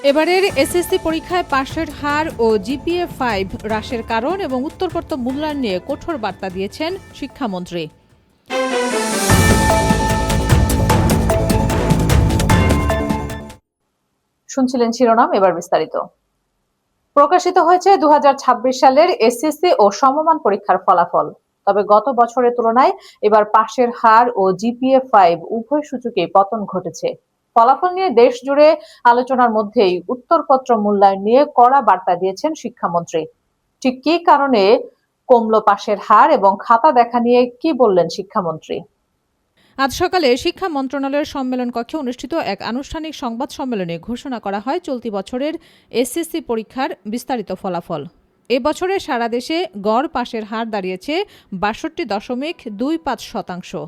এবারের এসএসসি পরীক্ষায় পাশের হার ও জিপিএ-5 হ্রাসের কারণ এবং উত্তরপত্র মূল্যায়ন নিয়ে কঠোর বার্তা দিয়েছেন শিক্ষামন্ত্রী। শুনছিলেন শিরোনাম, এবার বিস্তারিত। প্রকাশিত হয়েছে 2026 সালের এসএসসি ও সমমান পরীক্ষার ফলাফল। তবে গত বছরের তুলনায় এবার পাশের হার ও জিপিএ-5 উভয় সূচকেই পতন ঘটেছে। ফলাফল নিয়ে দেশ জুড়ে আলোচনার মধ্যেই উত্তরপত্র মূল্যায়ন নিয়ে কড়া বার্তা দিয়েছেন শিক্ষামন্ত্রী। ঠিক কী কারণে কমলো পাশের হার এবং খাতা দেখা নিয়ে কি বললেন শিক্ষামন্ত্রী? আজ সকালে শিক্ষা মন্ত্রণালয়ের সম্মেলন কক্ষে অনুষ্ঠিত এক আনুষ্ঠানিক সংবাদ সম্মেলনে ঘোষণা করা হয় চলতি বছরের এসএসসি পরীক্ষার বিস্তারিত ফলাফল। এ বছরে সারা দেশে গড় পাশের হার দাঁড়িয়েছে ৬২.25%,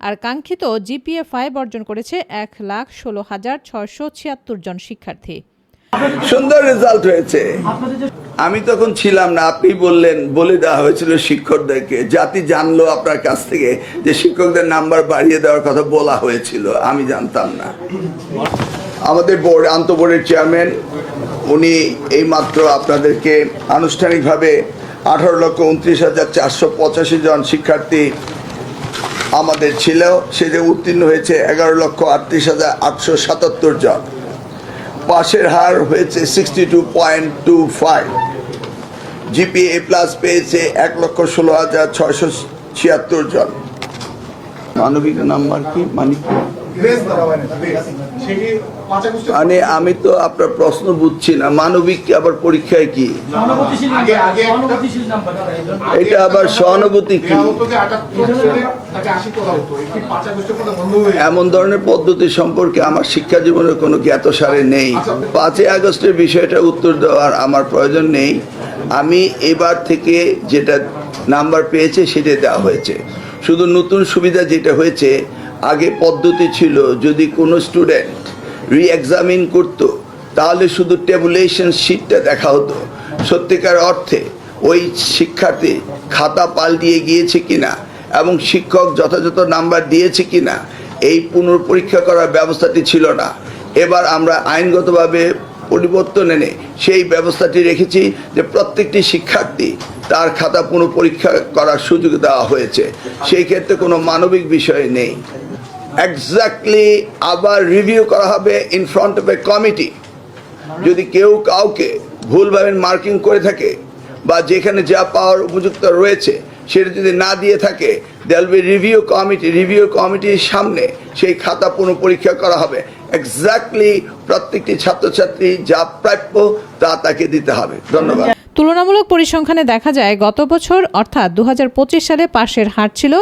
আর কাঙ্ক্ষিত জিপিএ-5 অর্জন করেছে 1,16,676 জন শিক্ষার্থী। সুন্দর রেজাল্ট হয়েছে। আমি তখন ছিলাম না, আপনি বললেন, বলে দেওয়া হয়েছিল শিক্ষকদেরকে। জাতি জানলো আপনার কাছ থেকে যে শিক্ষকদের নাম্বার বাড়িয়ে দেওয়ার কথা বলা হয়েছিল, আমি জানতাম না। আমাদের বোর্ড, আন্তঃবোর্ডের চেয়ারম্যান, উনি এইমাত্র আপনাদেরকে আনুষ্ঠানিকভাবে 18,29,485 জন শিক্ষার্থী আমাদের ছিল, সেটা উত্তীর্ণ হয়েছে 11,38,877 জন। পাশের হার হয়েছে 62.25, জিপিএ প্লাস পেয়েছে 1,16,676 জন। মানবিক নাম্বার কি মানে আমি তো আপনার প্রশ্ন বুঝছি না। মানবিক আবার পরীক্ষায় কি? এটা আবার সহানুভূতি কি? এমন ধরনের পদ্ধতি সম্পর্কে আমার শিক্ষা জীবনের কোনো জ্ঞাতসারে নেই। 5ই আগস্টের বিষয়টা উত্তর দেওয়ার আমার প্রয়োজন নেই। আমি এবার থেকে যেটা নাম্বার পেয়েছে সেটা দেওয়া হয়েছে। শুধু নতুন সুবিধা যেটা হয়েছে, আগে পদ্ধতি ছিল যদি কোনো স্টুডেন্ট রি-এক্সামিন করতো তাহলে শুধু টেবুলেশন শিটটা দেখা হতো, সত্যিকার অর্থে ওই শিক্ষার্থী খাতা পাল্টিয়ে গিয়েছে কিনা এবং শিক্ষক যথাযথ নাম্বার দিয়েছে কিনা এই পুনর্পরীক্ষা করার ব্যবস্থাটি ছিল না। এবার আমরা আইনগতভাবে পরিবর্তন এনে সেই ব্যবস্থাটি রেখেছি যে প্রত্যেকটি শিক্ষার্থী তার খাতা পুনঃপরীক্ষা করার সুযোগ দেওয়া হয়েছে। সেই ক্ষেত্রে কোনো মানবিক বিষয় নেই। এক্স্যাক্টলি আবার রিভিউ করা হবে in front of A committee. যদি কেউ কাউকে ভুলভাবে মার্কিং করে থাকে বা যেখানে যা পাওয়ার উপযুক্ত রয়েছে সেটা যদি না দিয়ে থাকে, দেয়াল বি রিভিউ কমিটি। রিভিউ কমিটির সামনে সেই খাতা পুনঃপরীক্ষা করা হবে। এক্স্যাক্টলি প্রত্যেকটি ছাত্রছাত্রী যা প্রাপ্য তা তাকে দিতে হবে। ধন্যবাদ। তুলনামূলক পরিসংখ্যানে দেখা যায় গত বছর অর্থাৎ 2025 সালে পাশের হার ছিল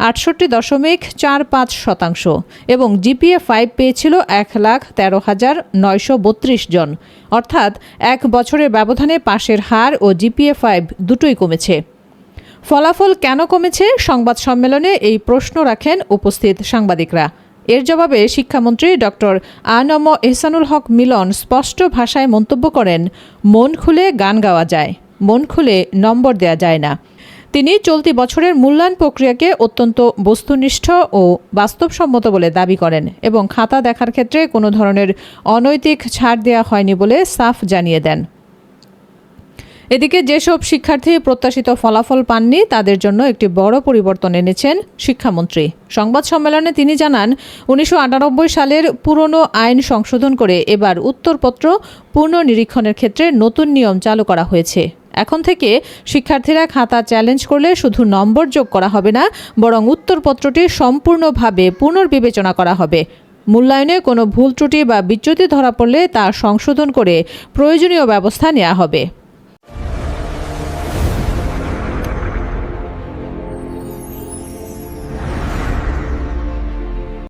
68.45% এবং জিপিএ-5 পেয়েছিল 1,13,932 জন। অর্থাৎ এক বছরের ব্যবধানে পাশের হার ও জিপিএ-5 দুটোই কমেছে। ফলাফল কেন কমেছে? সংবাদ সম্মেলনে এই প্রশ্ন রাখেন উপস্থিত সাংবাদিকরা। এর জবাবে শিক্ষামন্ত্রী ডক্টর আ.ন.ম এহসানুল হক মিলন স্পষ্ট ভাষায় মন্তব্য করেন, মন খুলে গান গাওয়া যায়, মন খুলে নম্বর দেয়া যায় না। তিনি চলতি বছরের মূল্যায়ন প্রক্রিয়াকে অত্যন্ত বস্তুনিষ্ঠ ও বাস্তবসম্মত বলে দাবি করেন এবং খাতা দেখার ক্ষেত্রে কোনো ধরনের অনৈতিক ছাড় দেওয়া হয়নি বলে সাফ জানিয়ে দেন। এদিকে যেসব শিক্ষার্থী প্রত্যাশিত ফলাফল পাননি তাদের জন্য একটি বড় পরিবর্তন এনেছেন শিক্ষামন্ত্রী। সংবাদ সম্মেলনে তিনি জানান, 1998 সালের পুরনো আইন সংশোধন করে এবার উত্তরপত্র পুনর্নিরীক্ষণের ক্ষেত্রে নতুন নিয়ম চালু করা হয়েছে। এখন থেকে শিক্ষার্থীরা খাতা চ্যালেঞ্জ করলে শুধু নম্বর যোগ করা হবে না, বরং উত্তরপত্রটি সম্পূর্ণভাবে পুনর্বিবেচনা করা হবে। মূল্যায়নে কোনো ভুল ত্রুটি বা বিচ্যুতি ধরা পড়লে তা সংশোধন করে প্রয়োজনীয় ব্যবস্থা নেওয়া হবে।